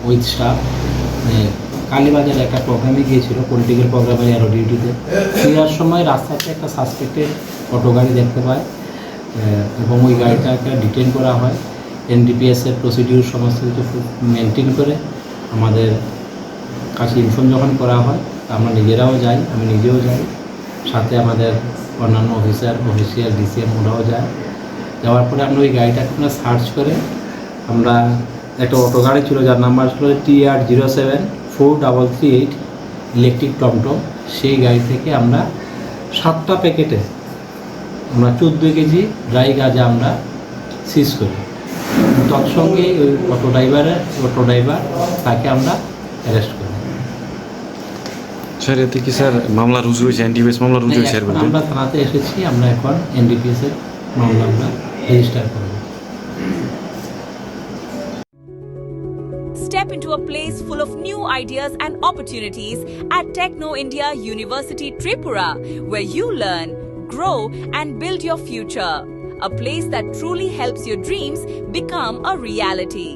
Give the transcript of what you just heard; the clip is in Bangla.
উইথ স্টাফ কালীবাজারে একটা প্রোগ্রামে গিয়েছিল, পলিটিক্যাল প্রোগ্রামে এরো ডিউটিতে। ফেরার সময় রাস্তাতে একটা সাসপেক্টেড অটো গাড়ি দেখতে পায় এবং ওই গাড়িটাকে ডিটেন করা হয়। এনডিপিএসের প্রসিডিউর সমস্ত কিছু মেনটেন করে আমাদের কাছে ইনফর্ম যখন করা হয় আমরা নিজেরাও যাই, আমি নিজেও যাই, সাথে আমাদের অন্যান্য অফিসিয়াল ডিসিএম ওরাও যায়। যাওয়ার পরে আমরা ওই গাড়িটাকে আমরা সার্চ করে আমরা একটা অটো গাড়ি ছিল যার নাম্বার ছিল TR074338 ইলেকট্রিক টমটম, সেই গাড়ি থেকে আমরা 7টা প্যাকেটে আমরা 14 কেজি ড্রাই গাঁজা আমরা সিজ করি। তৎসঙ্গে ওই অটো ড্রাইভার তাকে আমরা অ্যারেস্ট করি। স্যার এতে কি স্যার মামলা রুজু হয়েছে, এনডিপিএস মামলা রুজু হয়েছে? আমরা থানাতে এসেছি, আমরা এখন এনডিপিএসের মামলা আমরা রেজিস্টার করব। Step into a place full of new ideas and opportunities at Techno India University Tripura, where you learn, grow and build your future. A place that truly helps your dreams become a reality.